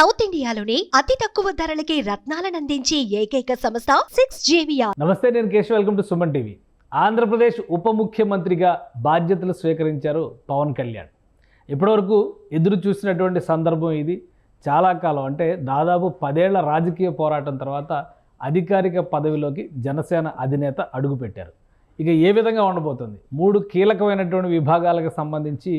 South ఇండియాలోని అతి తక్కువ ధరలకి రత్నాలను అందించే ఏకైక సంస్థ 6JVR. నమస్తే, నేను Keshav. Welcome to Suman TV. Andhra Pradesh ఉప ముఖ్యమంత్రిగా బాధ్యతలు స్వీకరించారు పవన్ కళ్యాణ్. ఇప్పటివరకు ఎదురు చూసినటువంటి సందర్భం ఇది. చాలా కాలం అంటే దాదాపు 10 ఏళ్ల రాజకీయ పోరాటం తర్వాత అధికారిక పదవిలోకి జనసేన అధినేత అడుగుపెట్టారు. ఇక ఏ విధంగా ఉండబోతుంది? 3 కీలకమైనటువంటి విభాగాలకు సంబంధించి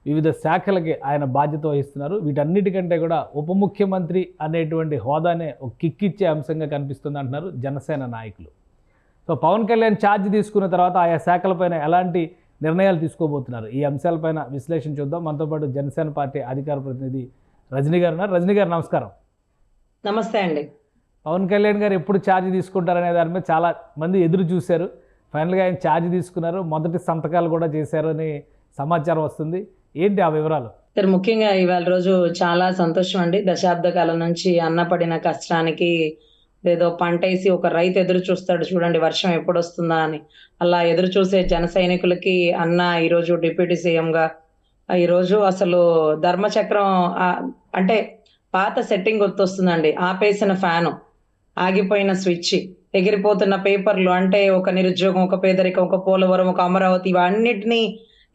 వివిధ శాఖలకి ఆయన బాధ్యత వహిస్తున్నారు. వీటన్నిటికంటే కూడా ఉప ముఖ్యమంత్రి అనేటువంటి హోదానే ఒక కిక్కిచ్చే అంశంగా కనిపిస్తుంది అంటున్నారు జనసేన నాయకులు. సో పవన్ కళ్యాణ్ ఛార్జ్ తీసుకున్న తర్వాత ఆయా శాఖలపైన ఎలాంటి నిర్ణయాలు తీసుకోబోతున్నారు, ఈ అంశాలపైన విశ్లేషణ చూద్దాం. మనతో పాటు జనసేన పార్టీ అధికార ప్రతినిధి రజనీ గారు ఉన్నారు. రజనీ గారు నమస్కారం. నమస్తే అండి. పవన్ కళ్యాణ్ గారు ఎప్పుడు ఛార్జ్ తీసుకుంటారనే దాని మీద చాలా మంది ఎదురు చూశారు. ఫైనల్గా ఆయన ఛార్జ్ తీసుకున్నారు, మొదటి సంతకాలు కూడా చేశారు అని సమాచారం వస్తుంది. ఏంటి ఆ వివరాలు? సార్, ముఖ్యంగా ఇవాళ రోజు చాలా సంతోషం అండి. దశాబ్ద కాలం నుంచి అన్న పడిన కష్టానికి ఏదో పంటేసి ఒక రైతు ఎదురు చూస్తాడు చూడండి, వర్షం ఎప్పుడు వస్తుందా అని. అలా ఎదురు చూసే జన సైనికులకి అన్న ఈరోజు డిప్యూటీ సీఎంగా ఈరోజు అసలు ధర్మచక్రం అంటే పాత సెట్టింగ్ గుర్తొస్తుందండి. ఆపేసిన ఫ్యాను, ఆగిపోయిన స్విచ్, ఎగిరిపోతున్న పేపర్లు, అంటే ఒక నిరుద్యోగం, ఒక పేదరికం, ఒక పోలవరం, ఒక అమరావతి, ఇవన్నిటినీ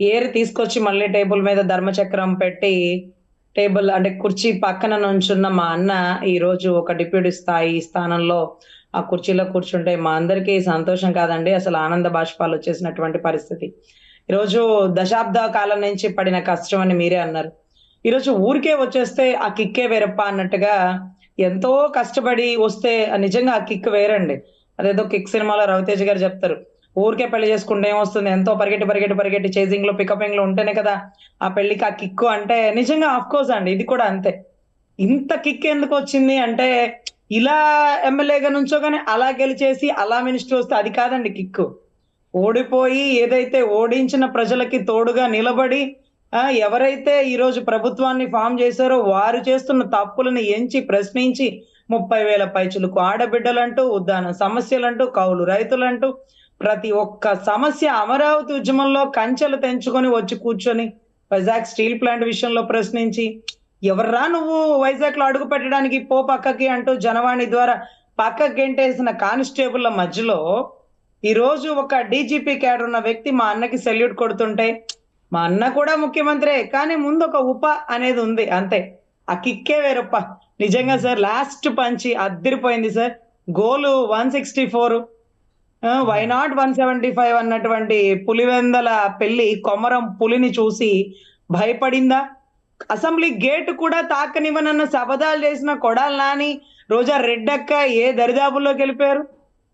ఏరి తీసుకొచ్చి మళ్ళీ టేబుల్ మీద ధర్మచక్రం పెట్టి టేబుల్ అంటే కుర్చీ పక్కన నుంచున్న మా అన్న ఈ రోజు ఒక డిప్యూటీ స్థానంలో ఆ కుర్చీలో కూర్చుంటే మా అందరికీ సంతోషం కాదండి, అసలు ఆనంద బాష్పాలు వచ్చేసినటువంటి పరిస్థితి. ఈరోజు దశాబ్ద కాలం నుంచి పడిన కష్టం అని మీరే అన్నారు. ఈరోజు ఊరికే వచ్చేస్తే ఆ కిక్కే వేరప్ప అన్నట్టుగా ఎంతో కష్టపడి వస్తే నిజంగా ఆ కిక్ వేరండి. అదేదో కిక్ సినిమాలో రవితేజ గారు చెప్తారు, ఊరికే పెళ్లి చేసుకుంటే ఏమొస్తుంది, ఎంతో పరిగెట్టి చేజింగ్ లో పికపింగ్ లో ఉంటేనే కదా ఆ పెళ్లికి ఆ కిక్కు. అంటే నిజంగా ఆఫ్ కోర్స్ అండి, ఇది కూడా అంతే. ఇంత కిక్ ఎందుకు వచ్చింది అంటే, ఇలా ఎమ్మెల్యేగా నుంచోగానే అలా గెలిచేసి అలా మినిస్టర్ వస్తే అది కాదండి కిక్కు. ఓడిపోయి ఏదైతే ఓడించిన ప్రజలకి తోడుగా నిలబడి ఎవరైతే ఈ రోజు ప్రభుత్వాన్ని ఫామ్ చేశారో వారు చేస్తున్న తప్పులను ఎంచి ప్రశ్నించి 30,000 పైచులకు ఆడబిడ్డలంటూ, ఉద్దాన సమస్యలంటూ, కౌలు రైతులంటూ ప్రతి ఒక్క సమస్య, అమరావతి ఉద్యమంలో కంచెలు తెంచుకొని వచ్చి కూర్చొని వైజాగ్ స్టీల్ ప్లాంట్ విషయంలో ప్రశ్నించి, ఎవర్రా నువ్వు వైజాగ్ లో అడుగు పెట్టడానికి, పో పక్కకి అంటూ జనవాణి ద్వారా పక్కకి గెంటేసిన కానిస్టేబుల్ల మధ్యలో ఈ రోజు ఒక డీజీపీ క్యాడర్ ఉన్న వ్యక్తి మా అన్నకి సెల్యూట్ కొడుతుంటే, మా అన్న కూడా ముఖ్యమంత్రే కానీ ముందు ఒక ఉప అనేది ఉంది అంతే. ఆ కిక్కే వేరప్ప నిజంగా సార్. లాస్ట్ పంచి అద్దరిపోయింది సార్. గోలు 164, వై నాట్ 175 అన్నటువంటి పులివెందల పెళ్లి కొమరం పులిని చూసి భయపడిందా? అసెంబ్లీ గేట్ కూడా తాకనివ్వనన్న శపథాలు చేసిన కొడాలి నాని, రోజా రెడ్డక్క ఏ దరిదాపుల్లోకి వెళ్ళిపోయారు.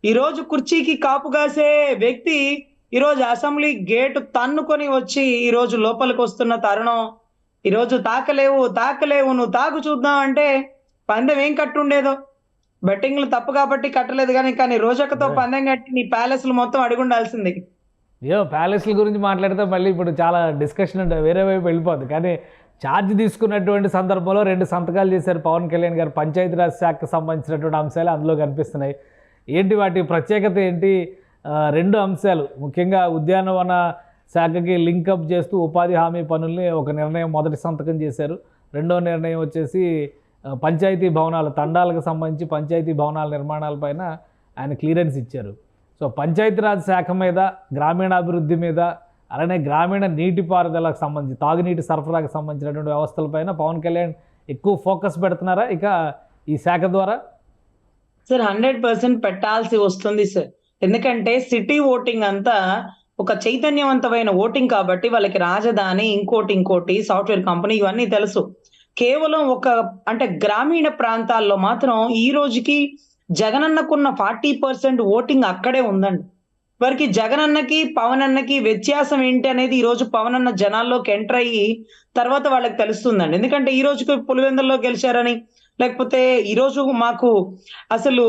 ఈ రోజు కుర్చీకి కాపు కాసే వ్యక్తి ఈ రోజు అసెంబ్లీ గేటు తన్నుకొని వచ్చి ఈ రోజు లోపలికి వస్తున్న తరుణం. ఈ రోజు తాకలేవు నువ్వు తాకు చూద్దాం అంటే పందెం ఏం కట్టుండేదో. బెట్టింగ్లు తప్పు కాబట్టి కట్టలేదు కానీ రోజక్కతో పందెం కట్టి నీ ప్యాలెస్లు మొత్తం అడుగుండాల్సింది. ప్యాలెస్ల గురించి మాట్లాడితే మళ్ళీ ఇప్పుడు చాలా డిస్కషన్ వేరే వైపు వెళ్ళిపోద్ది. కానీ ఛార్జ్ తీసుకున్నటువంటి సందర్భంలో 2 సంతకాలు చేశారు పవన్ కళ్యాణ్ గారు. పంచాయతీరాజ్ శాఖకు సంబంధించినటువంటి అంశాలు అందులో కనిపిస్తున్నాయి. ఏంటి వాటి ప్రత్యేకత ఏంటి? 2 అంశాలు ముఖ్యంగా ఉద్యానవన శాఖకి లింకప్ చేస్తూ ఉపాధి హామీ పనుల్ని ఒక నిర్ణయం మొదటి సంతకం చేశారు. రెండో నిర్ణయం వచ్చేసి పంచాయతీ భవనాలు, తండాలకు సంబంధించి పంచాయతీ భవనాల నిర్మాణాలపైన ఆయన క్లియరెన్స్ ఇచ్చారు. సో పంచాయతీరాజ్ శాఖ మీద, గ్రామీణాభివృద్ధి మీద, అలానే గ్రామీణ నీటిపారుదలకు సంబంధించి తాగునీటి సరఫరాకు సంబంధించినటువంటి వ్యవస్థలపైన పవన్ కళ్యాణ్ ఎక్కువ ఫోకస్ పెడుతున్నారా ఇక ఈ శాఖ ద్వారా? సార్ 100% పెట్టాల్సి వస్తుంది సార్. ఎందుకంటే సిటీ ఓటింగ్ అంతా ఒక చైతన్యవంతమైన ఓటింగ్ కాబట్టి వాళ్ళకి రాజధాని, ఇంకోటి సాఫ్ట్వేర్ కంపెనీ ఇవన్నీ తెలుసు. కేవలం అంటే గ్రామీణ ప్రాంతాల్లో మాత్రం ఈ రోజుకి జగనన్నకున్న 40% ఓటింగ్ అక్కడే ఉందండి. వారికి జగనన్నకి పవన్ అన్నకి వ్యత్యాసం ఏంటి అనేది ఈ రోజు పవన్ అన్న జనాల్లోకి ఎంటర్ అయ్యి తర్వాత వాళ్ళకి తెలుస్తుందండి. ఎందుకంటే ఈ రోజుకి పులివెందుల్లో గెలిచారని, లేకపోతే ఈరోజు మాకు అసలు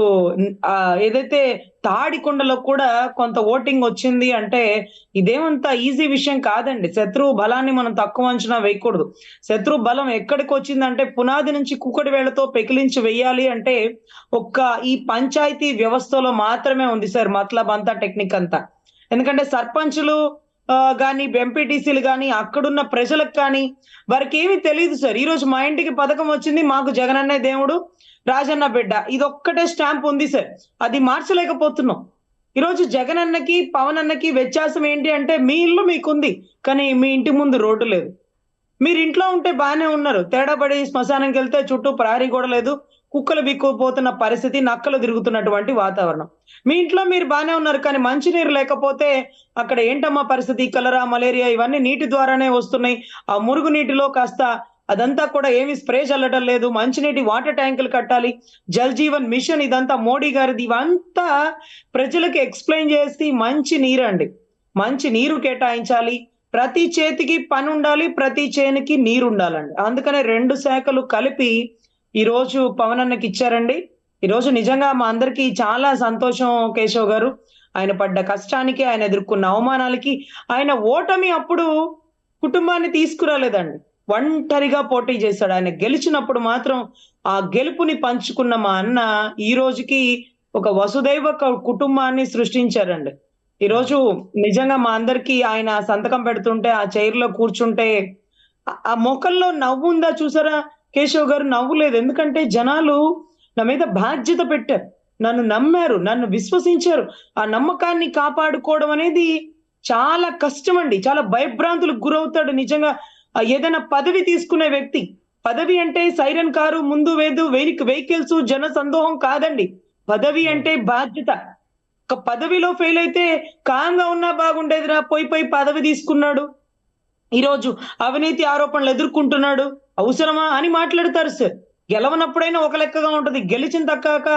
ఏదైతే తాడికొండలో కూడా కొంత ఓటింగ్ వచ్చింది అంటే ఇదేమంత ఈజీ విషయం కాదండి. శత్రువు బలాన్ని మనం తక్కువ అంచనా వేయకూడదు. శత్రువు బలం ఎక్కడికి వచ్చిందంటే పునాది నుంచి కుక్కడి వేళ్లతో పెకిలించి వెయ్యాలి అంటే ఈ పంచాయతీ వ్యవస్థలో మాత్రమే ఉంది సార్ మతలబ్ అంతా, టెక్నిక్ అంతా. ఎందుకంటే సర్పంచులు గాని ఎంపీటీసీలు గాని అక్కడున్న ప్రజలకు కానీ వారికి ఏమీ తెలియదు సార్. ఈరోజు మా ఇంటికి పథకం వచ్చింది, మాకు జగనన్నే దేవుడు, రాజన్న బిడ్డ, ఇదొక్కటే స్టాంప్ ఉంది సార్. అది మార్చలేకపోతున్నాం. ఈరోజు జగనన్నకి పవన్ అన్నకి వ్యత్యాసం ఏంటి అంటే, మీ ఇల్లు మీకుంది కానీ మీ ఇంటి ముందు రోడ్డు లేదు. మీరు ఇంట్లో ఉంటే బాగానే ఉన్నారు, తేడా పడి శ్మశానానికి వెళ్తే చుట్టూ ప్రహరీ కూడా లేదు, కుక్కలు బిక్కుపోతున్న పరిస్థితి, నక్కలు తిరుగుతున్నటువంటి వాతావరణం. మీ ఇంట్లో మీరు బాగానే ఉన్నారు కానీ మంచినీరు లేకపోతే అక్కడ ఏంటమ్మా పరిస్థితి? కలరా, మలేరియా ఇవన్నీ నీటి ద్వారానే వస్తున్నాయి. ఆ మురుగు నీటిలో కాస్త అదంతా కూడా ఏమి స్ప్రే చల్లడం లేదు. మంచినీటి వాటర్ ట్యాంకులు కట్టాలి, జల్ జీవన్ మిషన్ ఇదంతా మోడీ గారిది. ఇవంతా ప్రజలకు ఎక్స్ప్లెయిన్ చేసి మంచి నీరు అండి, మంచి నీరు కేటాయించాలి. ప్రతి చేతికి పని ఉండాలి, ప్రతి చేనికి నీరు ఉండాలండి. అందుకనే 2 శాఖలు కలిపి ఈ రోజు పవన్ అన్నకి ఇచ్చారండి. ఈ రోజు నిజంగా మా అందరికీ చాలా సంతోషం కేశవ్ గారు. ఆయన పడ్డ కష్టానికి, ఆయన ఎదుర్కొన్న అవమానాలకి, ఆయన ఓటమి అప్పుడు కుటుంబాన్ని తీసుకురాలేదండి, ఒంటరిగా పోటీ చేశాడు. ఆయన గెలిచినప్పుడు మాత్రం ఆ గెలుపుని పంచుకున్న మా అన్న ఈ రోజుకి ఒక వసుదైవ కుటుంబాన్ని సృష్టించారండి. ఈ రోజు నిజంగా మా అందరికి ఆయన సంతకం పెడుతుంటే, ఆ చైర్ లో కూర్చుంటే ఆ మొఖంలో నవ్వు ఉందా చూసారా కేశవ్ గారు? నవ్వు లేదు. ఎందుకంటే జనాలు నా మీద బాధ్యత పెట్టారు, నన్ను నమ్మారు, నన్ను విశ్వసించారు. ఆ నమ్మకాన్ని కాపాడుకోవడం అనేది చాలా కష్టం అండి. చాలా భయభ్రాంతులకు గురవుతాడు నిజంగా. ఏదైనా పదవి తీసుకునే వ్యక్తి, పదవి అంటే సైరన్ కారు, ముందు వెహికల్స్, జన సందోహం కాదండి. పదవి అంటే బాధ్యత. ఒక పదవిలో ఫెయిల్ అయితే కాంగా ఉన్నా బాగుండేదిరా, పోయి పదవి తీసుకున్నాడు, ఈరోజు అవినీతి ఆరోపణలు ఎదుర్కొంటున్నాడు, అవసరమా అని మాట్లాడతారు సార్. గెలవనప్పుడైనా ఒక లెక్కగా ఉంటుంది, గెలిచిన తక్కాక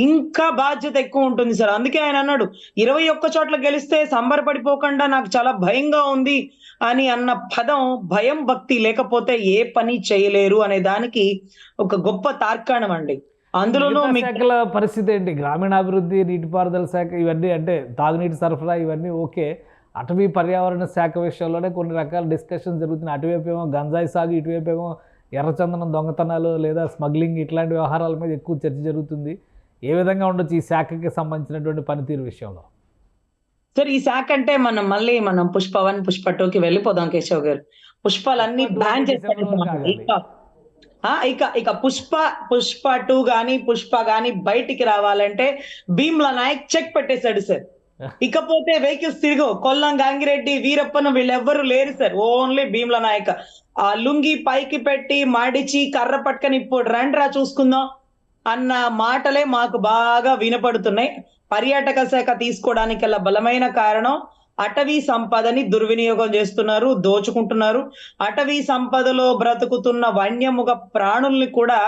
ఇంకా బాధ్యత ఎక్కువ ఉంటుంది సార్. అందుకే ఆయన అన్నాడు, 21 చోట్ల గెలిస్తే సంబరపడిపోకుండా నాకు చాలా భయంగా ఉంది అని అన్న పదం, భయం భక్తి లేకపోతే ఏ పని చేయలేరు అనే దానికి ఒక గొప్ప తార్కాణం అండి. అందులోనూ శాఖల పరిస్థితి ఏంటి? గ్రామీణాభివృద్ధి, నీటిపారుదల శాఖ ఇవన్నీ, అంటే తాగునీటి సరఫరా ఇవన్నీ ఓకే. అటవీ పర్యావరణ శాఖ విషయంలోనే కొన్ని రకాల డిస్కషన్ జరుగుతున్నాయి. అటువైపు ఏమో గంజాయి సాగు, ఇటువైపు ఏమో ఎర్రచందనం దొంగతనాలు లేదా స్మగ్లింగ్, ఇట్లాంటి వ్యవహారాల మీద ఎక్కువ చర్చ జరుగుతుంది. ఏ విధంగా ఉండొచ్చు ఈ శాఖకి సంబంధించినటువంటి పనితీరు విషయంలో? సార్, ఈ శాఖ అంటే మనం పుష్ప 1, పుష్ప 2కి వెళ్ళిపోదాం కేశవ్ గారు. పుష్పాలన్నీ బ్యాన్ చేస్తాడు. ఇక పుష్ప 2 గాని, పుష్ప గాని బయటికి రావాలంటే భీమ్లా నాయక్ చెక్ పెట్టేశాడు సార్. ఇకపోతే వెహికల్స్ తిరగవు. కొల్లం గంగిరెడ్డి, వీరప్పన్ వీళ్ళెవ్వరూ లేరు సార్, ఓన్లీ భీమ్లా నాయక్. ఆ లుంగి పైకి పెట్టి మడిచి కర్ర పట్టుకొని ఇప్పుడు రండ్రా చూసుకుందాం అన్న మాటలే మాకు బాగా వినపడుతున్నాయి. పర్యాటక శాఖ తీసుకోవడానికి బలమైన కారణం, అటవీ సంపదని దుర్వినియోగం చేస్తున్నారు, దోచుకుంటున్నారు. అటవీ సంపదలో బ్రతుకుతున్న వన్యముగ ప్రాణుల్ని కూడా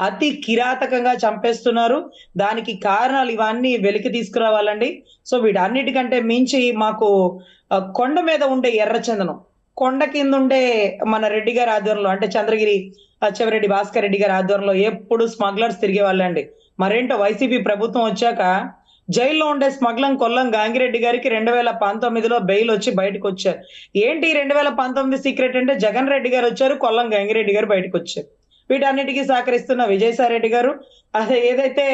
అతి కిరాతకంగా చంపేస్తున్నారు. దానికి కారణాలు ఇవన్నీ వెలికి తీసుకురావాలండి. సో వీటన్నిటికంటే మించి మాకు కొండ మీద ఉండే ఎర్రచందనం, కొండ కింద ఉండే మన రెడ్డి గారి ఆధ్వర్యంలో, అంటే చంద్రగిరి చెవిరెడ్డి భాస్కర్ రెడ్డి గారి ఆధ్వర్యంలో ఎప్పుడు స్మగ్లర్స్ తిరిగే వాళ్ళండి. మరేంటో వైసీపీ ప్రభుత్వం వచ్చాక జైల్లో ఉండే స్మగ్లం కొల్లం గంగిరెడ్డి గారికి 2019లో బెయిల్ వచ్చి బయటకు వచ్చారు. ఏంటి 2019 సీక్రెట్ అంటే, జగన్ రెడ్డి గారు వచ్చారు, కొల్లం గంగిరెడ్డి గారు బయటకు వచ్చారు. వీటన్నిటికీ సహకరిస్తున్న విజయసాయి రెడ్డి గారు, అదే ఏదైతే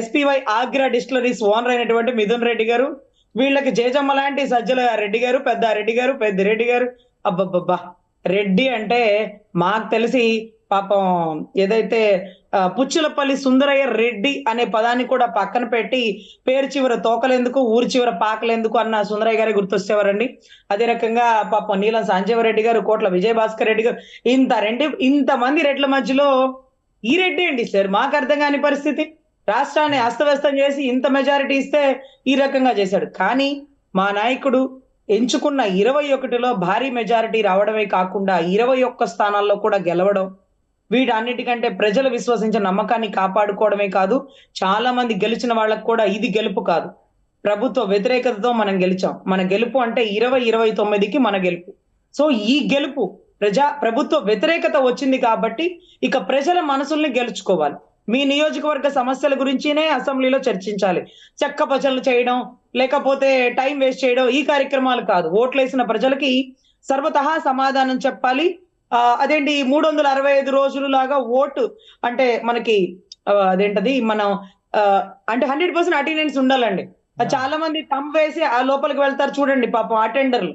SPY ఆగ్రా డిస్టిలరీస్ ఓనర్ అయినటువంటి మిథున్ రెడ్డి గారు, వీళ్ళకి జేజమ్మ లాంటి సజ్జల రెడ్డి గారు, పెద్దారెడ్డి గారు, పెద్దిరెడ్డి గారు. అబ్బబ్బబ్బా, రెడ్డి అంటే మాకు తెలిసి పాపం ఏదైతే పుచ్చులపల్లి సుందరయ్య రెడ్డి అనే పదాన్ని కూడా పక్కన పెట్టి, పేరు చివర తోకలెందుకు, ఊరి చివర పాకలెందుకు అన్న సుందరయ్య గారే గుర్తొచ్చేవారండి. అదే రకంగా పాపం నీలం సంజీవరెడ్డి గారు, కోట్ల విజయభాస్కర్ రెడ్డి గారు, ఇంతమంది రెడ్ల మధ్యలో ఈ రెడ్డి ఏంటి సార్? మాకు అర్థం కాని పరిస్థితి. రాష్ట్రాన్ని అస్తవ్యస్తం చేసి ఇంత మెజారిటీ ఇస్తే ఈ రకంగా చేశాడు. కానీ మా నాయకుడు ఎంచుకున్న 21లో భారీ మెజారిటీ రావడమే కాకుండా 21 స్థానాల్లో కూడా గెలవడం, వీటన్నిటికంటే ప్రజలు విశ్వసించిన నమ్మకాన్ని కాపాడుకోవడమే కాదు, చాలా మంది గెలిచిన వాళ్ళకు కూడా ఇది గెలుపు కాదు, ప్రభుత్వ వ్యతిరేకతతో మనం గెలిచాం. మన గెలుపు అంటే 2029కి మన గెలుపు. సో ఈ గెలుపు ప్రభుత్వ వ్యతిరేకత వచ్చింది కాబట్టి ఇక ప్రజల మనసుల్ని గెలుచుకోవాలి. మీ నియోజకవర్గ సమస్యల గురించినే అసెంబ్లీలో చర్చించాలి. చెక్క పచలు చేయడం, లేకపోతే టైం వేస్ట్ చేయడం ఈ కార్యక్రమాలు కాదు. ఓట్లేసిన ప్రజలకి సర్వతహా సమాధానం చెప్పాలి. అదేంటి 365 రోజులు లాగా ఓటు అంటే మనకి అదేంటది మనం అంటే 100% అటెండెన్స్ ఉండాలండి. చాలా మంది థంబ్ వేసి ఆ లోపలికి వెళ్తారు చూడండి పాపం అటెండర్లు,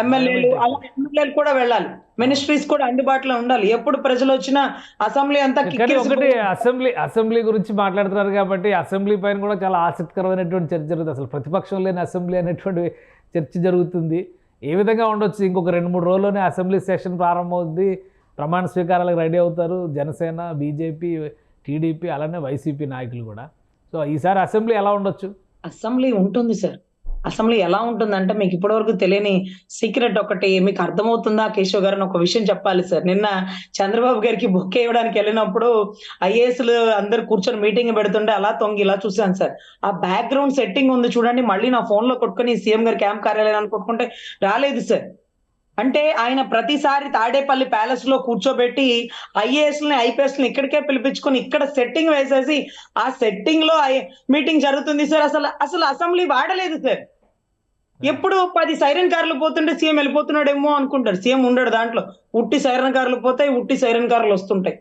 ఎమ్మెల్యేలు, అలా ఎమ్మెల్యేలు కూడా వెళ్ళాలి, మినిస్ట్రీస్ కూడా అందుబాటులో ఉండాలి. ఎప్పుడు ప్రజలు వచ్చినా అసెంబ్లీ అంతా కానీ కిక్కిరి ఒకటి అసెంబ్లీ గురించి మాట్లాడుతున్నారు కాబట్టి అసెంబ్లీ పైన కూడా చాలా ఆసక్తికరమైనటువంటి చర్చ జరుగుతుంది. అసలు ప్రతిపక్షం లేని అసెంబ్లీ అనేటువంటి చర్చ జరుగుతుంది. ఏ విధంగా ఉండొచ్చు? ఇంకొక 2-3 రోజుల్లోనే అసెంబ్లీ సెషన్ ప్రారంభమవుతుంది, ప్రమాణ స్వీకారాలకు రెడీ అవుతారు జనసేన, బీజేపీ, టీడీపీ, అలానే వైసీపీ నాయకులు కూడా. సో ఈసారి అసెంబ్లీ ఎలా ఉండొచ్చు? అసెంబ్లీ ఉంటుంది సార్. అసెంబ్లీ ఎలా ఉంటుందంటే మీకు ఇప్పటివరకు తెలియని సీక్రెట్ ఒకటి మీకు అర్థమవుతుందా కేశవ్ గారు? ఒక విషయం చెప్పాలి సార్. నిన్న చంద్రబాబు గారికి బొక్కే ఇవ్వడానికి వెళ్ళినప్పుడు ఐఏఎస్లు అందరు కూర్చొని మీటింగ్ పెడుతుంటే అలా తొంగి ఇలా చూశాను సార్. ఆ బ్యాక్గ్రౌండ్ సెట్టింగ్ ఉంది చూడండి, మళ్ళీ నా ఫోన్ లో కొట్టుకుని సీఎం గారి క్యాంప్ కార్యాలయాన్ని కొట్టుకుంటే రాలేదు సార్. అంటే ఆయన ప్రతిసారి తాడేపల్లి ప్యాలెస్ లో కూర్చోబెట్టి ఐఏఎస్ని ఐపీఎస్ని ఇక్కడికే పిలిపించుకొని ఇక్కడ సెట్టింగ్ వేసేసి ఆ సెట్టింగ్ లో మీటింగ్ జరుగుతుంది సార్. అసలు అసెంబ్లీ వాడలేదు సార్. ఎప్పుడు 10 సైరన్ కార్లు పోతుంటే సీఎం వెళ్ళిపోతున్నాడేమో అనుకుంటారు. సీఎం ఉండడు దాంట్లో. ఉట్టి సైరన్ కార్లు పోతాయి, ఉట్టి సైరన్ కార్లు వస్తుంటాయి.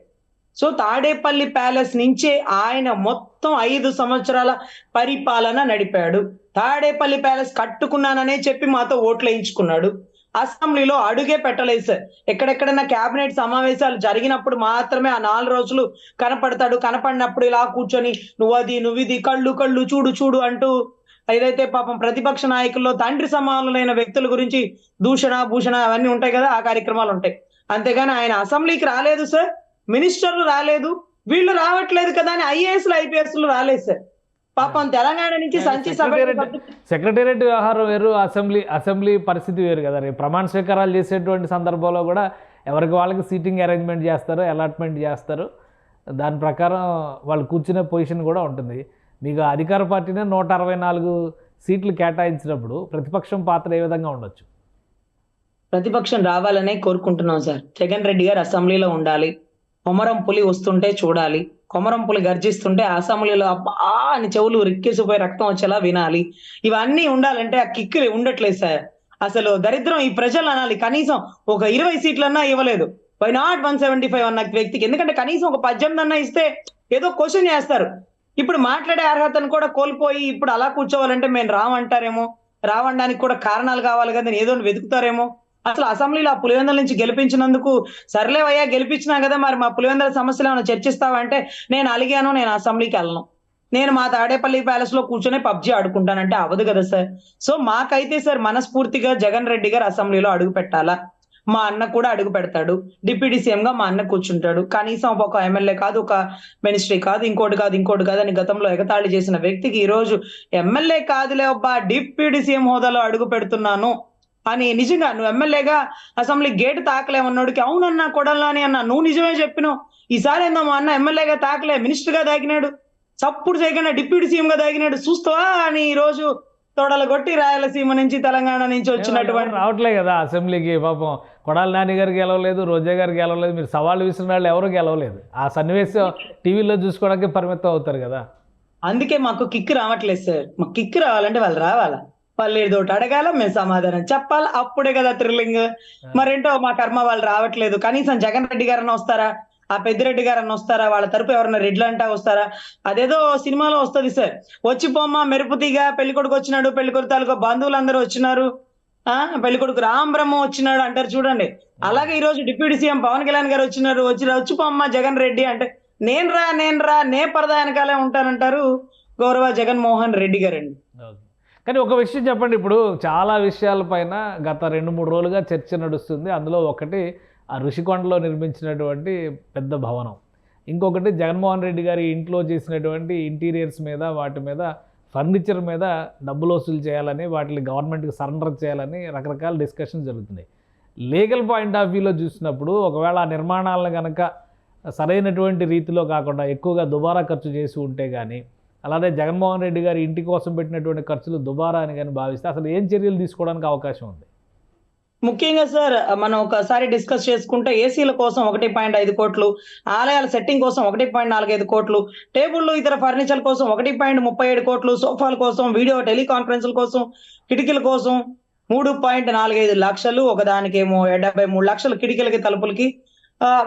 సో తాడేపల్లి ప్యాలెస్ నుంచే ఆయన మొత్తం 5 సంవత్సరాల పరిపాలన నడిపాడు. తాడేపల్లి ప్యాలెస్ కట్టుకున్నాననే చెప్పి మాతో ఓట్లు వేయించుకున్నాడు. అసెంబ్లీలో అడుగే పెట్టలేదు సార్. ఎక్కడెక్కడైనా కేబినెట్ సమావేశాలు జరిగినప్పుడు మాత్రమే ఆ 4 రోజులు కనపడతాడు. కనపడినప్పుడు ఇలా కూర్చొని నువ్విది కళ్ళు చూడు అంటూ ఏదైతే పాపం ప్రతిపక్ష నాయకుల్లో తండ్రి సమానులైన వ్యక్తుల గురించి దూషణ భూషణ అవన్నీ ఉంటాయి కదా, ఆ కార్యక్రమాలు ఉంటాయి. అంతేగాని ఆయన అసెంబ్లీకి రాలేదు సార్. మినిస్టర్లు రాలేదు, వీళ్ళు రావట్లేదు కదా అని ఐఏఎస్లు ఐపీఎస్లు రాలేదు సార్. పాపం తెలంగాణ నుంచి సంచి సెక్రటేరియట్ వ్యవహారం వేరు, అసెంబ్లీ పరిస్థితి వేరు కదా. రేపు ప్రమాణ స్వీకారాలు చేసేటువంటి సందర్భంలో కూడా ఎవరికి వాళ్ళకి సీటింగ్ అరేంజ్మెంట్ చేస్తారు, అలాట్మెంట్ చేస్తారు. దాని ప్రకారం వాళ్ళు కూర్చునే పొజిషన్ కూడా ఉంటుంది. మీకు అధికార పార్టీనే 164 సీట్లు కేటాయించినప్పుడు ప్రతిపక్షం పాత్ర ఏ విధంగా ఉండొచ్చు? ప్రతిపక్షం రావాలనే కోరుకుంటున్నాం సార్. జగన్ రెడ్డి గారు అసెంబ్లీలో ఉండాలి. కొమరం పులి వస్తుంటే చూడాలి, కొమరం పులి గర్జిస్తుంటే అసెంబ్లీలో అబ్బా అని చెవులు రిక్కేసిపోయి రక్తం వచ్చేలా వినాలి. ఇవన్నీ ఉండాలంటే ఆ కిక్కు ఉండట్లేదు సార్. అసలు దరిద్రం ఈ ప్రజలు అనాలి. కనీసం ఒక 20 సీట్లన్నా ఇవ్వలేదు. వై నాట్ 175 అన్న వ్యక్తికి? ఎందుకంటే కనీసం ఒక 18 అన్నా ఇస్తే ఏదో క్వశ్చన్ చేస్తారు. ఇప్పుడు మాట్లాడే అర్హతను కూడా కోల్పోయి ఇప్పుడు అలా కూర్చోవాలంటే మేము రావంటారేమో, రావడానికి కూడా కారణాలు కావాలి కదా, ఏదో వెతుకుతారేమో. అసలు అసెంబ్లీలో ఆ పులివెందుల నుంచి గెలిపించినందుకు సర్లేవయ్యా గెలిపించినా కదా, మరి మా పులివెందుల సమస్యలు ఏమైనా చర్చిస్తావంటే నేను అలిగాను, నేను అసెంబ్లీకి వెళ్ళను, నేను మా తాడేపల్లి ప్యాలెస్ లో కూర్చొని పబ్జీ ఆడుకుంటానంటే అవదు కదా సార్. సో మాకైతే సార్ మనస్ఫూర్తిగా జగన్ రెడ్డి గారు అసెంబ్లీలో అడుగు పెట్టాలా. మా అన్న కూడా అడుగు పెడతాడు, డిప్యూటీ సీఎం గా మా అన్న కూర్చుంటాడు. కనీసం ఒక ఎమ్మెల్యే కాదు, ఒక మినిస్ట్రీ కాదు, ఇంకోటి కాదు అని గతంలో ఎగతాళి చేసిన వ్యక్తికి ఈ రోజు ఎమ్మెల్యే కాదులే అబ్బా డిప్యూటీ సీఎం హోదాలో అడుగు పెడుతున్నాను అని నిజంగా నువ్వు ఎమ్మెల్యేగా అసెంబ్లీ గేట్ తాకలేమన్నాడికి అవునన్నా కొడాలని అన్న నువ్వు నిజమే చెప్పినావు. ఈసారి ఏందో మా అన్న ఎమ్మెల్యేగా తాకలే, మినిస్టర్ గా తాకినాడు, చప్పుడు చేయకుండా డిప్యూటీ సీఎం గా తాకినాడు చూస్తావా అని ఈ రోజు తొడలు కొట్టి రాయలసీమ నుంచి తెలంగాణ నుంచి వచ్చినటువంటి రావట్లే కదా అసెంబ్లీకి. పాపం కొడాలి నాని గారు గెలవలేదు, రోజా గారు గెలవలేదు, మీరు సవాళ్ళు విసిన వాళ్ళు ఎవరు గెలవలేదు. ఆ సన్నివేశం టీవీలో చూసుకోవడానికి పరిమితం అవుతారు కదా. అందుకే మాకు కిక్ రావట్లేదు సార్. మాకు కిక్ రావాలంటే వాళ్ళు రావాలా, వాళ్ళు ఏదోటి అడగాల, మేము సమాధానం చెప్పాలి, అప్పుడే కదా థ్రిల్లింగ్. మరేంటో మా కర్మ వాళ్ళు రావట్లేదు. కనీసం జగన్ రెడ్డి గారన్నా వస్తారా, ఆ పెద్దిరెడ్డి గారన్నా వస్తారా, వాళ్ళ తరపు ఎవరన్నా రెడ్లు అంటా వస్తారా? అదేదో సినిమాలో వస్తుంది సార్, వచ్చిపోమ్మా మెరుపుతీగా పెళ్లికొడుకు వచ్చినాడు, పెళ్లికొడుకు తాలూకా బంధువులందరూ వచ్చినారు, పెళ్లికొడుకు రాంబ్రహ్మ వచ్చినాడు అంటారు చూడండి. అలాగే ఈ రోజు డిప్యూటీ సీఎం పవన్ కళ్యాణ్ గారు వచ్చినారు, వచ్చిపోమ్మా జగన్ రెడ్డి అంటే నేను రా నే పరదా వెనకాలే ఉంటానంటారు గౌరవ జగన్మోహన్ రెడ్డి గారండి. కానీ ఒక విషయం చెప్పండి, ఇప్పుడు చాలా విషయాలపైన గత 2-3 రోజులుగా చర్చ నడుస్తుంది. అందులో ఒకటి ఆ ఋషికొండలో నిర్మించినటువంటి పెద్ద భవనం, ఇంకొకటి జగన్మోహన్ రెడ్డి గారి ఇంట్లో చేసినటువంటి ఇంటీరియర్స్ మీద, వాటి మీద ఫర్నిచర్ మీద డబ్బులు వసూలు చేయాలని, వాటిని గవర్నమెంట్కి సరెండర్ చేయాలని రకరకాల డిస్కషన్ జరుగుతున్నాయి. లీగల్ పాయింట్ ఆఫ్ వ్యూలో చూసినప్పుడు ఒకవేళ ఆ నిర్మాణాలను కనుక సరైనటువంటి రీతిలో కాకుండా ఎక్కువగా దుబారా ఖర్చు చేసి ఉంటే కానీ, అలానే జగన్మోహన్ రెడ్డి గారి ఇంటి కోసం పెట్టినటువంటి ఖర్చులు దుబారా అని కానీ భావిస్తే అసలు ఏం చర్యలు తీసుకోవడానికి అవకాశం ఉంది? ముఖ్యంగా సార్ మనం ఒకసారి డిస్కస్ చేసుకుంటే ఏసీల కోసం 1.5 కోట్లు, ఆలయాల సెట్టింగ్ కోసం 1.45 కోట్లు, టేబుళ్ళు ఇతర ఫర్నిచర్ కోసం 1.37 కోట్లు, సోఫాల కోసం, వీడియో టెలికాన్ఫరెన్స్ల కోసం, కిటికీల కోసం 3.45 లక్షలు, ఒకదానికేమో 73 లక్షలు కిటికీలకి తలుపులకి.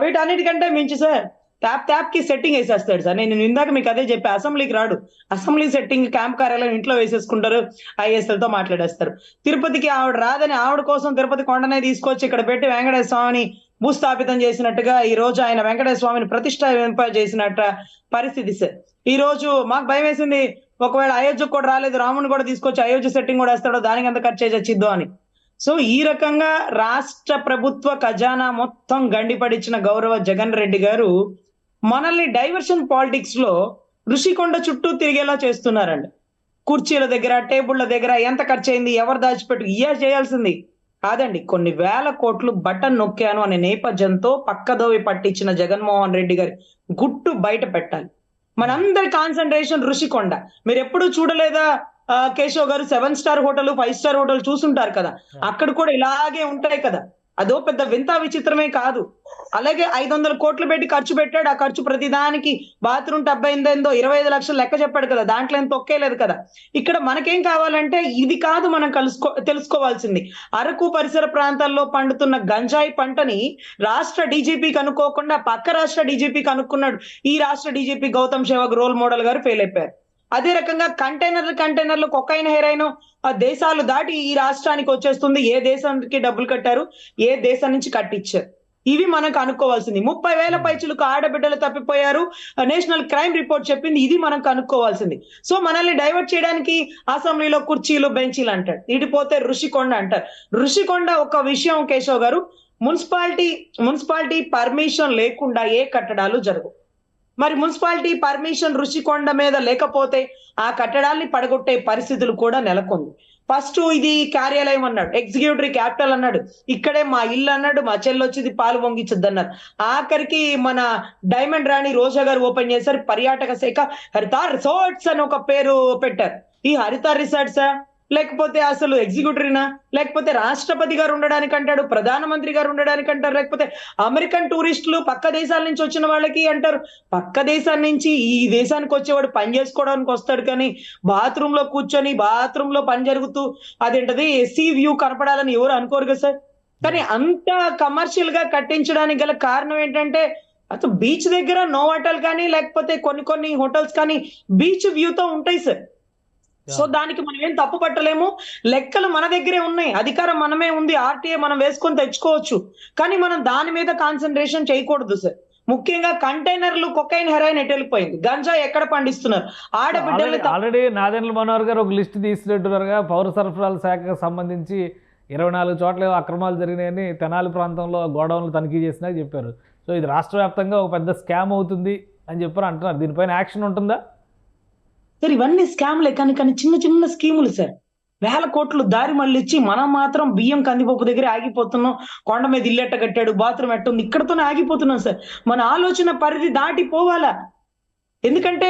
వీటన్నిటికంటే మించి సార్ ట్యాప్ కి సెట్టింగ్ వేసేస్తాడు సార్. నేను ఇందాక మీకు అదే చెప్పా, అసెంబ్లీకి రాడు. అసెంబ్లీ సెట్టింగ్ క్యాంప్ కార్యాలయం ఇంట్లో వేసేసుకుంటారు, ఐఏఎస్లతో మాట్లాడేస్తారు. తిరుపతికి ఆవిడ రాదని ఆవిడ కోసం తిరుపతి కొండనే తీసుకొచ్చి ఇక్కడ పెట్టి వెంకటేశ్వర స్వామిని భూస్థాపితం చేసినట్టుగా ఈ రోజు ఆయన వెంకటేశ్వర స్వామిని ప్రతిష్ఠింప చేసినట్ట పరిస్థితి సార్. ఈ రోజు మాకు భయం వేసింది, ఒకవేళ అయోధ్యకు కూడా రాలేదు, రాముని కూడా తీసుకొచ్చి అయోధ్య సెట్టింగ్ కూడా వేస్తాడో, దానికి ఎంత ఖర్చు చేసిద్దో అని. సో ఈ రకంగా రాష్ట్ర ప్రభుత్వ ఖజానా మొత్తం గండిపడిచిన గౌరవ జగన్ రెడ్డి గారు మనల్ని డైవర్షన్ పాలిటిక్స్ లో ఋషికొండ చుట్టూ తిరిగేలా చేస్తున్నారండి. కుర్చీల దగ్గర, టేబుళ్ల దగ్గర ఎంత ఖర్చు అయింది, ఎవరు దాచిపెట్టు, చేయాల్సింది కాదండి. కొన్ని వేల కోట్లు బటన్ నొక్కాను అనే నేపథ్యంతో పక్కదోవి పట్టించిన జగన్మోహన్ రెడ్డి గారి గుట్టు బయట పెట్టాలి. మనందరి కాన్సన్ట్రేషన్ ఋషికొండ. మీరు ఎప్పుడు చూడలేదా కేశవ్ గారు? 7 స్టార్ హోటల్, 5 స్టార్ హోటల్ చూసుంటారు కదా, అక్కడ కూడా ఇలాగే ఉంటాయి కదా. అదో పెద్ద వింత విచిత్రమే కాదు. అలాగే 500 కోట్లు పెట్టి ఖర్చు పెట్టాడు. ఆ ఖర్చు ప్రతిదానికి బాత్రూమ్ టబ్ అయిందేందో 25 లక్షలు లెక్క చెప్పాడు కదా, దాంట్లో ఏం తొక్కేలేదు కదా. ఇక్కడ మనకేం కావాలంటే ఇది కాదు మనం తెలుసుకోవాల్సింది. అరకు పరిసర ప్రాంతాల్లో పండుతున్న గంజాయి పంటని రాష్ట్ర డీజీపీకి అనుకోకుండా పక్క రాష్ట్ర డీజీపీకి అనుకున్నాడు. ఈ రాష్ట్ర DGP Gautam Sevak role model గారు ఫెయిల్ అయిపోయారు. అదే రకంగా కంటైనర్లు కొకైన్ హెరాయిన్ దేశాలు దాటి ఈ రాష్ట్రానికి వచ్చేస్తుంది. ఏ దేశానికి డబ్బులు కట్టారు, ఏ దేశం నుంచి కట్టించారు, ఇవి మనకు అనుకోవాల్సింది. 30,000 పైచులకు ఆడబిడ్డలు తప్పిపోయారు, నేషనల్ క్రైమ్ రిపోర్ట్ చెప్పింది. ఇది మనం కనుక్కోవాల్సింది. సో మనల్ని డైవర్ట్ చేయడానికి అసెంబ్లీలో కుర్చీలు, బెంచీలు అంటాడు, ఇటుపోతే ఋషికొండ అంటారు. ఋషికొండ ఒక విషయం కేశవ్ గారు, మున్సిపాలిటీ పర్మిషన్ లేకుండా ఏ కట్టడాలు జరగవు. మరి మున్సిపాలిటీ పర్మిషన్ ఋషికొండ మీద లేకపోతే ఆ కట్టడాల్ని పడగొట్టే పరిస్థితులు కూడా నెలకొంది. ఫస్ట్ ఇది కార్యాలయం అన్నాడు, ఎగ్జిక్యూటివ్ క్యాపిటల్ అన్నాడు, ఇక్కడే మా ఇల్లు అన్నాడు, మా చెల్లి వచ్చి పాలు పొంగిచ్చిద్ది అన్నారు. ఆఖరికి మన డైమండ్ రాణి రోజా గారు ఓపెన్ చేశారు. పర్యాటక శాఖ హరిత రిసార్ట్స్ అని ఒక పేరు పెట్టారు. ఈ హరిత రిసార్ట్సా, లేకపోతే అసలు ఎగ్జిక్యూటివ్నా, లేకపోతే రాష్ట్రపతి గారు ఉండడానికి అంటాడు, ప్రధానమంత్రి గారు ఉండడానికి అంటారు, లేకపోతే అమెరికన్ టూరిస్టులు పక్క దేశాల నుంచి వచ్చిన వాళ్ళకి అంటారు. పక్క దేశాల నుంచి ఈ దేశానికి వచ్చేవాడు పని చేసుకోవడానికి వస్తాడు, కానీ బాత్రూమ్ లో కూర్చొని బాత్రూమ్ లో పని జరుగుతూ అదేంటది సీ వ్యూ కనపడాలని ఎవరు అనుకోరు కదా సార్. కానీ అంత కమర్షియల్ గా కట్టించడానికి గల కారణం ఏంటంటే అసలు బీచ్ దగ్గర నో హోటల్ కానీ, లేకపోతే కొన్ని హోటల్స్ కానీ బీచ్ వ్యూతో ఉంటాయి సార్. సో దానికి మనం ఏం తప్పు పట్టలేము. లెక్కలు మన దగ్గరే ఉన్నాయి, అధికారం మనమే ఉంది, ఆర్టీఏ మనం వేసుకొని తెచ్చుకోవచ్చు. కానీ మనం దాని మీద కాన్సన్ట్రేషన్ చేయకూడదు సార్. ముఖ్యంగా కంటైనర్లు కొకైన్ హెరాయిన్ ఎటు వెళ్ళిపోయింది, గంజా ఎక్కడ పండిస్తున్నారు, ఆడబిడ్డలు. ఆల్రెడీ నాదెండ్ల మనోహర్ గారు ఒక లిస్ట్ తీసినట్టున్నారుగా, పౌర సరఫరాల శాఖకు సంబంధించి 24 చోట్ల అక్రమాలు జరిగినాయని తెనాలి ప్రాంతంలో గోడౌన్లు తనిఖీ చేసినా చెప్పారు. సో ఇది రాష్ట్ర వ్యాప్తంగా ఒక పెద్ద స్కామ్ అవుతుంది అని చెప్పారు అంటున్నారు. దీనిపైన యాక్షన్ ఉంటుందా సార్? ఇవన్నీ స్కామ్లే, కానీ చిన్న స్కీములు సార్. 1000 కోట్లు దారి మళ్ళిచ్చి మనం మాత్రం బియ్యం కందిపప్పు దగ్గర ఆగిపోతున్నాం. కొండ మీద ఇల్లు ఎట్ట కట్టాడు, బాత్రూమ్ ఎట్ట ఉంది, ఇక్కడతోనే ఆగిపోతున్నాం సార్. మన ఆలోచన పరిధి దాటిపోవాలా. ఎందుకంటే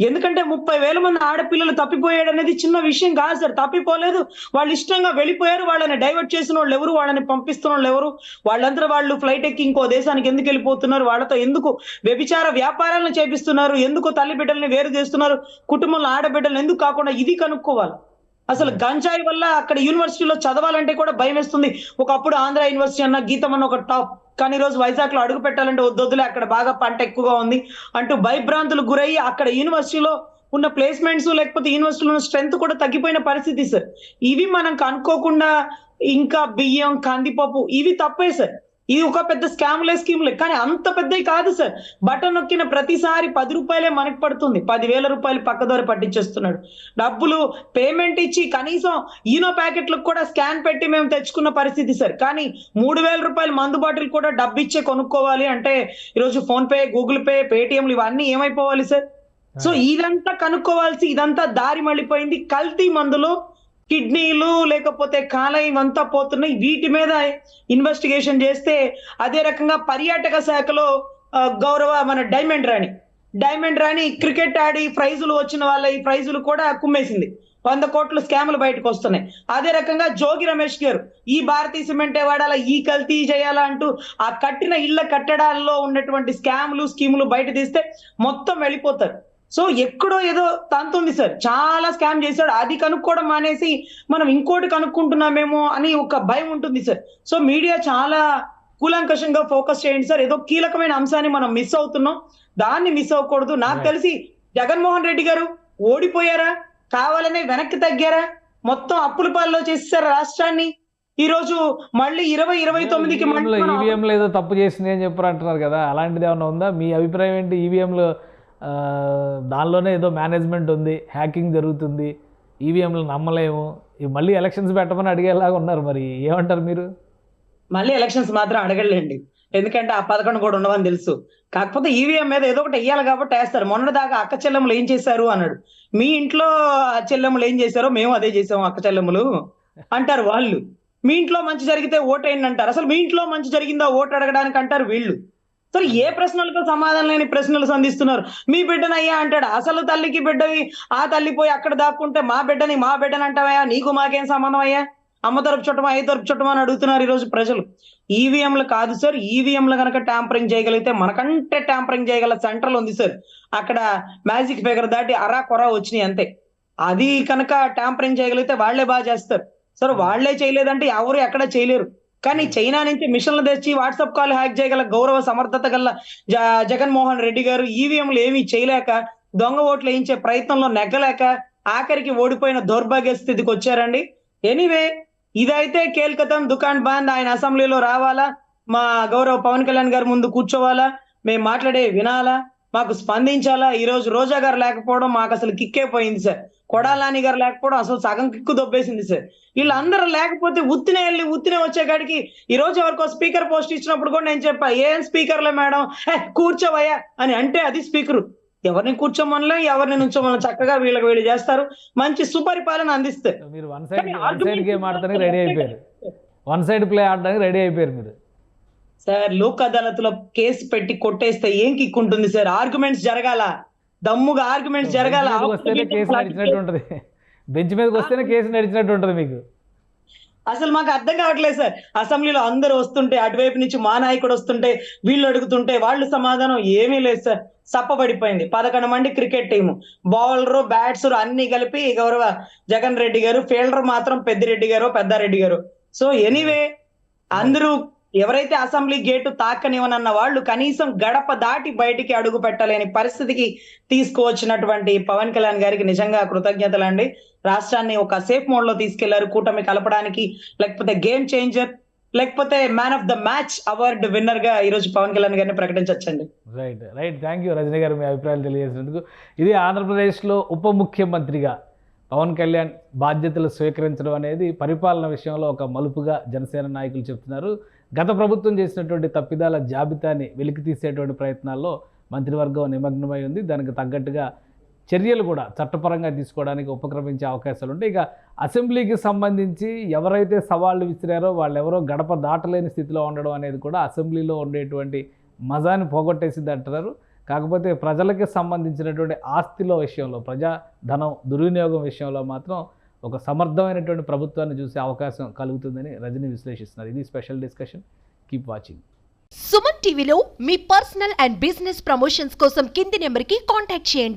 30,000 మంది ఆడపిల్లలు తప్పిపోయాడు అనేది చిన్న విషయం కాదు సార్. తప్పిపోలేదు, వాళ్ళు ఇష్టంగా వెళ్ళిపోయారు. వాళ్ళని డైవర్ట్ చేసిన వాళ్ళు ఎవరు, వాళ్ళని పంపిస్తున్న వాళ్ళు ఎవరు, వాళ్ళంతా వాళ్ళు ఫ్లైట్ ఎక్కి ఇంకో దేశానికి ఎందుకు వెళ్ళిపోతున్నారు, వాళ్ళతో ఎందుకు వ్యభిచార వ్యాపారాలను చేపిస్తున్నారు, ఎందుకు తల్లి బిడ్డల్ని వేరు చేస్తున్నారు, కుటుంబంలో ఆడబిడ్డలను ఎందుకు కాకుండా, ఇది కనుక్కోవాలి. అసలు గంజాయి వల్ల అక్కడ యూనివర్సిటీలో చదవాలంటే కూడా భయం వేస్తుంది. ఒకప్పుడు ఆంధ్ర యూనివర్సిటీ అన్న, గీతం అన్న ఒక టాప్, కానీ ఈ రోజు వైజాగ్ లో అడుగు పెట్టాలంటే వద్దొద్దులే, అక్కడ బాగా పంట ఎక్కువగా ఉంది అంటూ భయభ్రాంతులకు గురయ్యి అక్కడ యూనివర్సిటీలో ఉన్న ప్లేస్మెంట్స్, లేకపోతే యూనివర్సిటీలో ఉన్న స్ట్రెంత్ కూడా తగ్గిపోయిన పరిస్థితి సార్. ఇవి మనం కనుక్కోకుండా ఇంకా బియ్యం, కందిపప్పు ఇవి తప్పే సార్. ఇది ఒక పెద్ద స్కీమ్లే, కానీ అంత పెద్దవి కాదు సార్. బటన్ నొక్కిన ప్రతిసారి 10 రూపాయలే మనకు పడుతుంది, 10,000 రూపాయలు పక్కదోర పట్టించేస్తున్నాడు. డబ్బులు పేమెంట్ ఇచ్చి కనీసం ఈనో ప్యాకెట్లకు కూడా స్కాన్ పెట్టి మేము తెచ్చుకున్న పరిస్థితి సార్. కానీ 3,000 రూపాయలు మందు బాటిల్ కూడా డబ్బు ఇచ్చే కొనుక్కోవాలి అంటే ఈరోజు ఫోన్ పే, గూగుల్ పే, పేటిఎంలు ఇవన్నీ ఏమైపోవాలి సార్. సో ఇదంతా కనుక్కోవాల్సి, ఇదంతా దారి మళ్ళిపోయింది. కల్తీ మందులో కిడ్నీలు లేకపోతే కాలేయం అంతా పోతున్నాయి. వీటి మీద ఇన్వెస్టిగేషన్ చేస్తే, అదే రకంగా పర్యాటక శాఖలో గౌరవ మన డైమండ్ రాణి క్రికెట్ ఆడి ప్రైజులు వచ్చిన వాళ్ళ ఈ ప్రైజులు కూడా కుమ్మేసింది. 100 కోట్ల స్కాములు బయటకు వస్తున్నాయి. అదే రకంగా జోగి రమేష్ గారు ఈ భారతీయ సిమెంటే వాడాలా, ఈ కల్తీ చేయాలా అంటూ ఆ కట్టిన ఇళ్ల కట్టడాల్లో ఉన్నటువంటి స్కీములు బయట తీస్తే మొత్తం వెళ్ళిపోతారు. సో ఎక్కడో ఏదో తంతుంది సార్, చాలా స్కామ్ చేశాడు, అది కనుక్కోవడం మానేసి మనం ఇంకోటి కనుక్కుంటున్నామేమో అని ఒక భయం ఉంటుంది సార్. సో మీడియా చాలా కూలంకషంగా ఫోకస్ చేయండి సార్. ఏదో కీలకమైన అంశాన్ని మనం మిస్ అవుతున్నాం. దాన్ని మిస్ అవ్వకూడదు. నాకు Right. తెలిసి జగన్మోహన్ రెడ్డి గారు ఓడిపోయారా? కావాలనే వెనక్కి తగ్గారా? మొత్తం అప్పుల పాల్లో చేసేసారా రాష్ట్రాన్ని? ఈ రోజు మళ్ళీ 2029కి మళ్ళీ మనం ఈవీఎంలో ఏదో తప్పు చేసింది అని చెప్పారు అంటున్నారు కదా, అలాంటిది ఏమైనా ఉందా? మీ అభిప్రాయం ఏంటి? ఈవీఎంలో దానిలోనే ఏదో మేనేజ్మెంట్ ఉంది, హ్యాకింగ్ జరుగుతుంది, ఈవీఎంలు నమ్మలేము, ఇవి మళ్ళీ ఎలక్షన్స్ పెట్టమని అడిగేలాగా ఉన్నారు. మరి ఏమంటారు మీరు? మళ్ళీ ఎలక్షన్స్ మాత్రం అడగలేండి. ఎందుకంటే ఆ 11 కూడా ఉండవని తెలుసు. కాకపోతే ఈవీఎం మీద ఏదో ఒకటి వెయ్యాలి కాబట్టి వేస్తారు. మొన్నటిదాకా అక్క చెల్లెములు ఏం చేశారు అన్నాడు. మీ ఇంట్లో చెల్లెములు ఏం చేశారో మేము అదే చేసాము అక్క చెల్లెములు అంటారు వాళ్ళు. మీ ఇంట్లో మంచి జరిగితే ఓటేయండి అంటారు. అసలు మీ ఇంట్లో మంచి జరిగిందా ఓటు అడగడానికి అంటారు వీళ్ళు. సరే ఏ ప్రశ్నలకు సమాధానం లేని ప్రశ్నలు సంధిస్తున్నారు. మీ బిడ్డనయ్యా అంటాడు. అసలు తల్లికి బిడ్డవి ఆ తల్లి పోయి అక్కడ దాక్కుంటే మా బిడ్డని అంటావయ్యా, నీకు మాకేం సంబంధం అయ్యా? అమ్మ తరపు చుట్టమా ఏ తరపు చుట్టమా అని అడుగుతున్నారు ఈ రోజు ప్రజలు. ఈవీఎంలు కాదు సార్, ఈవీఎంలు కనుక ట్యాంపరింగ్ చేయగలిగితే మనకంటే ట్యాంపరింగ్ చేయగల సెంట్రల్ ఉంది సార్. అక్కడ మ్యాజిక్ ఫిగర్ దాటి అరా కొరా వచ్చినాయి అంతే. అది కనుక ట్యాంపరింగ్ చేయగలిగితే వాళ్లే బాగా చేస్తారు. సార్ వాళ్లే చేయలేదంటే ఎవరు ఎక్కడ చేయలేరు. కానీ చైనా నుంచి మిషన్లు తెచ్చి వాట్సాప్ కాల్ హ్యాక్ చేయగల గౌరవ సమర్థత గల జగన్మోహన్ రెడ్డి గారు ఈవీఎంలు ఏమీ చేయలేక దొంగ ఓట్లు వేయించే ప్రయత్నంలో నెగ్గలేక ఆఖరికి ఓడిపోయిన దౌర్భాగ్య స్థితికి వచ్చారండి. ఎనీవే ఇదైతే కేల్కతం దుకాన్ బంద్. ఆయన అసెంబ్లీలో రావాలా, మా గౌరవ పవన్ కళ్యాణ్ గారి ముందు కూర్చోవాలా, మేము మాట్లాడే వినాలా, మాకు స్పందించాలా. ఈ రోజు రోజా గారు లేకపోవడం మాకు అసలు కిక్కే పోయింది సార్. కొడాల నాని గారు లేకపోవడం అసలు సగం కిక్కు దొబ్బేసింది సార్. వీళ్ళందరూ లేకపోతే ఉత్తినే వచ్చే కాడికి ఈ రోజు ఎవరికో స్పీకర్ పోస్ట్ ఇచ్చినప్పుడు కూడా నేను చెప్పా, ఏం స్పీకర్లే మేడం, కూర్చోవయ్యా అని అంటే అది స్పీకరు. ఎవరిని కూర్చోమనలే, ఎవరిని నుంచోమని చక్కగా వీళ్ళు చేస్తారు. మంచి సుపరిపాలన అందిస్తారు. మీరు వన్ సైడ్ గేమ్ ఆడటానికి రెడీ అయిపోయారు, వన్ సైడ్ ప్లే ఆడడానికి రెడీ అయిపోయారు మీరు. సార్ లోక్ అదాలత్లో కేసు పెట్టి కొట్టేస్తే ఏం కిక్ ఉంటుంది సార్? ఆర్గ్యుమెంట్స్ జరగాల, దమ్ముగా ఆర్గ్యుమెంట్స్ జరగాల. వస్తేనే కేసు నడిచినట్టు ఉంటది, బెంచ్ మీదకి వస్తేనే కేసు నడిచినట్టు ఉంటది మీకు. అసలు మాకు అర్థం కావట్లేదు సార్. అసెంబ్లీలో అందరూ వస్తుంటే, అటువైపు నుంచి మా నాయకుడు వస్తుంటే, వీళ్ళు అడుగుతుంటే వాళ్ళు సమాధానం ఏమీ లేదు సార్. సప్పబడిపోయింది. 11 మంది క్రికెట్ టీము, బౌలరు బ్యాట్స్ అన్ని కలిపి గౌరవ జగన్ రెడ్డి గారు, ఫీల్డర్ మాత్రం పెద్దారెడ్డి గారు. సో ఎనీవే అందరూ ఎవరైతే అసెంబ్లీ గేటు తాకనివనన్న వాళ్ళు కనీసం గడప దాటి బయటికి అడుగు పెట్టలేని పరిస్థితికి తీసుకువచ్చినటువంటి పవన్ కళ్యాణ్ గారికి నిజంగా కృతజ్ఞతలండి. రాష్ట్రాన్ని ఒక సేఫ్ మోడ్ లో తీసుకెళ్లారు. కూటమి కలపడానికి, లేకపోతే గేమ్ చేంజర్, లేకపోతే man of the match award winner గా ఈ రోజు పవన్ కళ్యాణ్ గారిని ప్రకటించవచ్చండి. రైట్ థ్యాంక్ యూ రజనీ గారు, మీ అభిప్రాయాలు తెలియజేసినందుకు. ఇది ఆంధ్రప్రదేశ్లో ఉప ముఖ్యమంత్రిగా పవన్ కళ్యాణ్ బాధ్యతలు స్వీకరించడం అనేది పరిపాలన విషయంలో ఒక మలుపుగా జనసేన నాయకులు చెప్తున్నారు. గత ప్రభుత్వం చేసినటువంటి తప్పిదాల జాబితాని వెలికి తీసేటువంటి ప్రయత్నాల్లో మంత్రివర్గం నిమగ్నమై ఉంది. దానికి తగ్గట్టుగా చర్యలు కూడా చట్టపరంగా తీసుకోవడానికి ఉపక్రమించే అవకాశాలు ఉంటాయి. ఇక అసెంబ్లీకి సంబంధించి ఎవరైతే సవాళ్లు విసిరారో వాళ్ళెవరో గడప దాటలేని స్థితిలో ఉండడం అనేది కూడా అసెంబ్లీలో ఉండేటువంటి మజాని పోగొట్టేసింది అంటున్నారు. కాకపోతే ప్రజలకి సంబంధించినటువంటి ఆస్తిలో విషయంలో, ప్రజాధనం దుర్వినియోగం విషయంలో మాత్రం ఒక సమర్థమైనటువంటి ప్రభుత్వాన్ని చూసే అవకాశం కలుగుతుందని రజనీ విశ్లేషిస్తున్నారు. ఇది special discussion. Keep watching. Suman టీవీలో మీ పర్సనల్ అండ్ బిజినెస్ ప్రమోషన్స్ కోసం కింది నెంబర్కి కాంటాక్ట్ చేయండి.